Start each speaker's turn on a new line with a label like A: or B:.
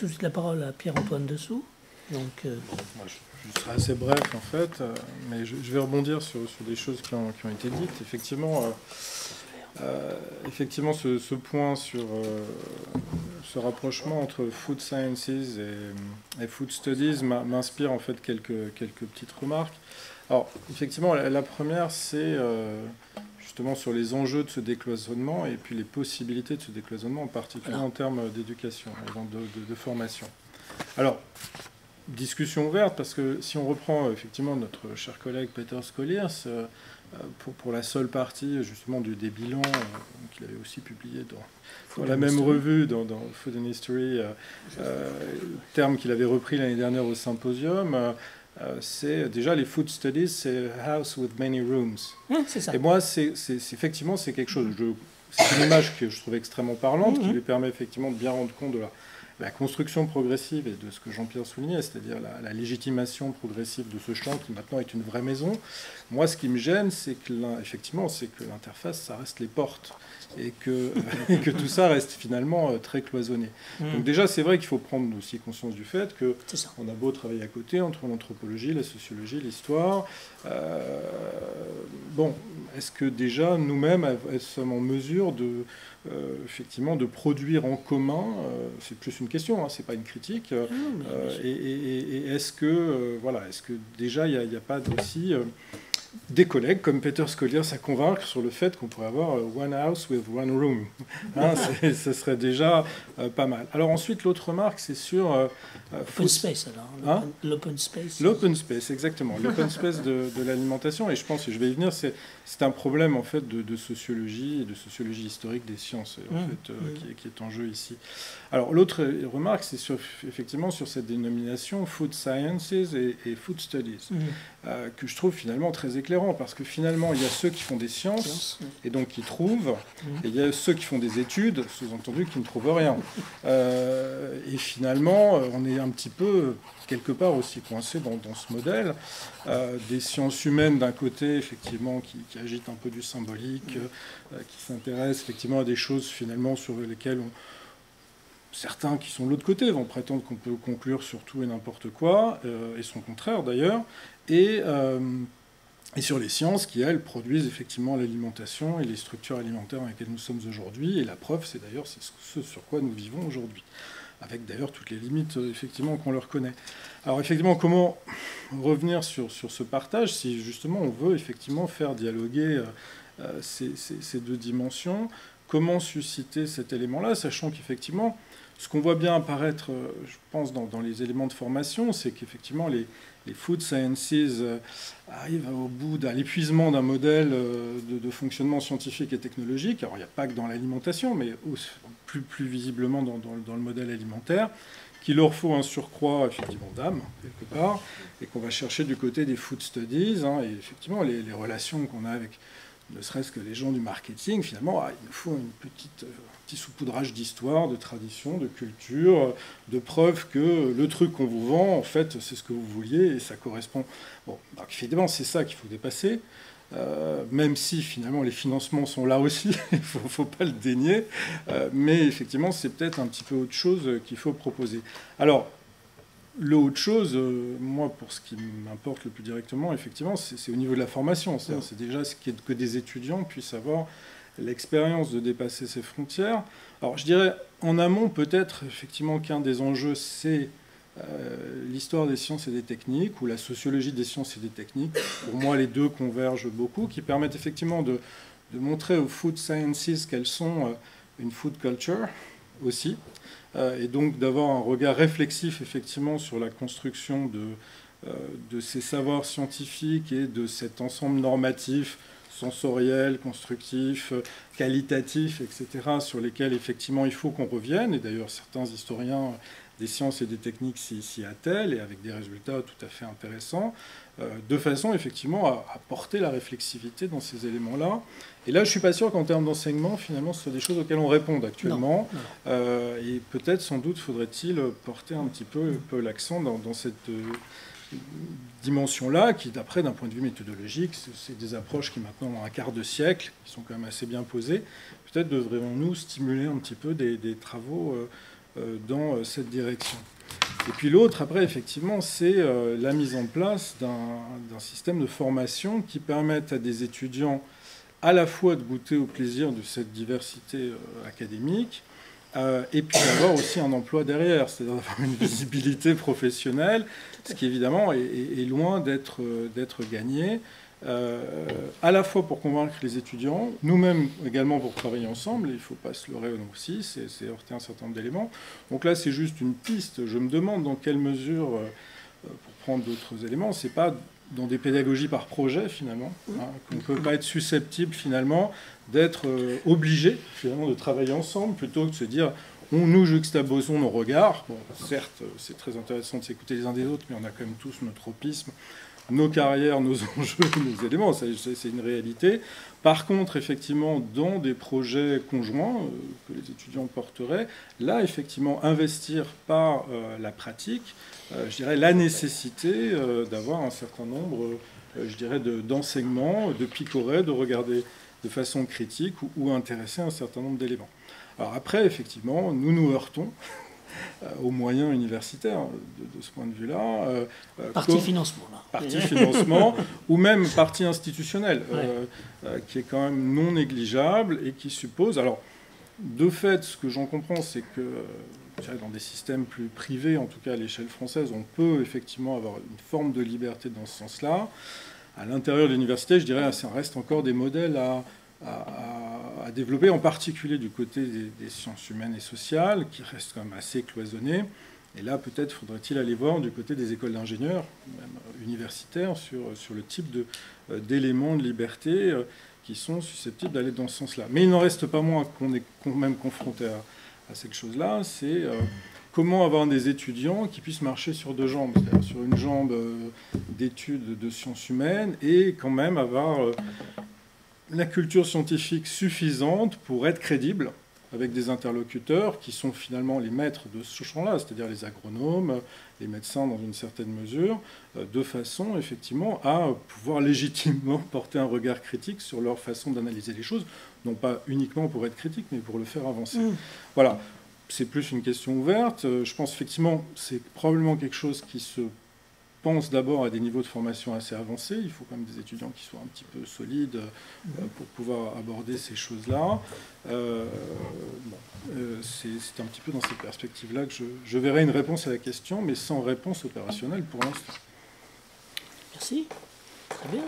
A: tout de suite la parole à Pierre-Antoine Dessous. Donc,
B: Moi, je serai assez bref en fait, mais je vais rebondir sur des choses qui ont été dites. Effectivement, ce point sur ce rapprochement entre food sciences et food studies m'inspire en fait quelques petites remarques. Alors, effectivement, la première, c'est justement sur les enjeux de ce décloisonnement et puis les possibilités de ce décloisonnement, en particulier en termes d'éducation et de formation. Alors, discussion ouverte, parce que si on reprend effectivement notre cher collègue Peter Scholars, pour la seule partie justement des bilans qu'il avait aussi publié dans la même revue, dans Food and History, terme qu'il avait repris l'année dernière au symposium, c'est déjà les food studies, c'est house with many rooms.
A: C'est ça.
B: Et moi, effectivement, c'est quelque chose. C'est une image que je trouve extrêmement parlante, qui lui permet effectivement de bien rendre compte de la construction progressive et de ce que Jean-Pierre soulignait, c'est-à-dire la légitimation progressive de ce champ qui maintenant est une vraie maison. Moi, ce qui me gêne, c'est que l'interface, ça reste les portes et que tout ça reste finalement très cloisonné. Donc déjà, c'est vrai qu'il faut prendre aussi conscience du fait qu'on a beau travailler à côté entre l'anthropologie, la sociologie, l'histoire. Bon, est-ce que déjà, nous-mêmes, sommes en mesure effectivement de produire en commun, c'est plus une question, hein, c'est pas une critique, et est-ce que déjà il n'y a pas aussi des collègues comme Peter Scholars à convaincre sur le fait qu'on pourrait avoir one house with one room, hein, ce serait déjà pas mal. Alors ensuite l'autre remarque c'est sur
A: open space alors, l'open space.
B: L'open space, exactement, l'open space de l'alimentation, et je pense que je vais y venir, c'est un problème en fait de sociologie et de sociologie historique des sciences en fait, qui est en jeu ici. Alors l'autre remarque c'est effectivement sur cette dénomination food sciences et food studies, que je trouve finalement très éclairant, parce que finalement il y a ceux qui font des sciences et donc qui trouvent, et il y a ceux qui font des études, sous-entendu qui ne trouvent rien. Et finalement on est un petit peu quelque part aussi coincé dans ce modèle des sciences humaines d'un côté effectivement qui agitent un peu du symbolique, qui s'intéressent effectivement à des choses finalement sur lesquelles certains qui sont de l'autre côté vont prétendre qu'on peut conclure sur tout et n'importe quoi, et son contraire d'ailleurs, et sur les sciences qui, elles, produisent effectivement l'alimentation et les structures alimentaires dans lesquelles nous sommes aujourd'hui, et la preuve, c'est d'ailleurs ce sur quoi nous vivons aujourd'hui, avec d'ailleurs toutes les limites effectivement qu'on leur connaît. Alors effectivement, comment revenir sur ce partage si justement on veut effectivement faire dialoguer ces deux dimensions? Comment susciter cet élément-là, sachant qu'effectivement, ce qu'on voit bien apparaître, je pense, dans les éléments de formation, c'est qu'effectivement, les food sciences arrivent au bout d'un épuisement d'un modèle de fonctionnement scientifique et technologique. Alors, il n'y a pas que dans l'alimentation, mais plus visiblement dans le modèle alimentaire, qu'il leur faut un surcroît, effectivement, d'âme, quelque part, et qu'on va chercher du côté des food studies, hein, et effectivement, les relations qu'on a avec ne serait-ce que les gens du marketing, finalement, il nous faut un petit saupoudrage d'histoire, de tradition, de culture, de preuves que le truc qu'on vous vend, en fait, c'est ce que vous vouliez et ça correspond. Bon, donc évidemment, c'est ça qu'il faut dépasser, même si finalement les financements sont là aussi, il ne faut pas le dénier, mais effectivement, c'est peut-être un petit peu autre chose qu'il faut proposer. Alors, l'autre chose, moi, pour ce qui m'importe le plus directement, effectivement, c'est au niveau de la formation. C'est déjà que des étudiants puissent avoir l'expérience de dépasser ces frontières. Alors, je dirais, en amont, peut-être, effectivement, qu'un des enjeux, c'est l'histoire des sciences et des techniques, ou la sociologie des sciences et des techniques. Pour moi, les deux convergent beaucoup, qui permettent effectivement de montrer aux food sciences qu'elles sont une food culture aussi, et donc d'avoir un regard réflexif effectivement sur la construction de ces savoirs scientifiques et de cet ensemble normatif, sensoriel, constructif, qualitatif, etc., sur lesquels effectivement il faut qu'on revienne, et d'ailleurs certains historiens des sciences et des techniques s'y attellent, et avec des résultats tout à fait intéressants, de façon effectivement à porter la réflexivité dans ces éléments-là. Et là, je ne suis pas sûr qu'en termes d'enseignement, finalement, ce soit des choses auxquelles on réponde actuellement. Non. Et peut-être, sans doute, faudrait-il porter un petit peu l'accent dans cette dimension-là, qui, d'après, d'un point de vue méthodologique, c'est des approches qui maintenant ont un quart de siècle, qui sont quand même assez bien posées. Peut-être devrions-nous stimuler un petit peu des travaux dans cette direction. Et puis l'autre, après, effectivement, c'est la mise en place d'un système de formation qui permette à des étudiants à la fois de goûter au plaisir de cette diversité académique, et puis d'avoir aussi un emploi derrière, c'est-à-dire d'avoir une visibilité professionnelle, ce qui évidemment est loin d'être gagné, à la fois pour convaincre les étudiants, nous-mêmes également pour travailler ensemble, il ne faut pas se leurrer aussi, c'est heurter un certain nombre d'éléments. Donc là, c'est juste une piste. Je me demande dans quelle mesure, pour prendre d'autres éléments, c'est pas dans des pédagogies par projet, finalement, hein, qu'on ne peut pas être susceptible, finalement, d'être obligé, finalement, de travailler ensemble, plutôt que de se dire, nous juxtaposons nos regards. Bon, certes, c'est très intéressant de s'écouter les uns des autres, mais on a quand même tous notre tropisme, nos carrières, nos enjeux, nos éléments, c'est une réalité. Par contre, effectivement, dans des projets conjoints que les étudiants porteraient, là, effectivement, investir par la pratique, je dirais la nécessité d'avoir un certain nombre, je dirais, d'enseignements, de picorer, de regarder de façon critique ou intéresser un certain nombre d'éléments. Alors après, effectivement, nous nous heurtons aux moyens universitaires de ce point de vue-là.
A: Partie financement, là.
B: Partie financement, ou même partie institutionnelle, qui est quand même non négligeable et qui suppose... Alors, de fait, ce que j'en comprends, c'est que dans des systèmes plus privés, en tout cas à l'échelle française, on peut effectivement avoir une forme de liberté dans ce sens-là. À l'intérieur de l'université, je dirais, ça reste encore des modèles à développer, en particulier du côté des sciences humaines et sociales, qui restent quand même assez cloisonnés. Et là, peut-être faudrait-il aller voir du côté des écoles d'ingénieurs, même universitaires, sur le type d'éléments de liberté qui sont susceptibles d'aller dans ce sens-là. Mais il n'en reste pas moins qu'on est quand même confronté à cette chose-là, c'est comment avoir des étudiants qui puissent marcher sur deux jambes, c'est-à-dire sur une jambe d'études de sciences humaines et quand même avoir la culture scientifique suffisante pour être crédible avec des interlocuteurs qui sont finalement les maîtres de ce champ-là, c'est-à-dire les agronomes, les médecins dans une certaine mesure, de façon effectivement à pouvoir légitimement porter un regard critique sur leur façon d'analyser les choses, non pas uniquement pour être critique, mais pour le faire avancer. Voilà, c'est plus une question ouverte. Je pense effectivement c'est probablement quelque chose qui se pense d'abord à des niveaux de formation assez avancés. Il faut quand même des étudiants qui soient un petit peu solides pour pouvoir aborder ces choses-là. C'est un petit peu dans cette perspective-là que je verrai une réponse à la question, mais sans réponse opérationnelle pour l'instant.
A: Merci. Très bien.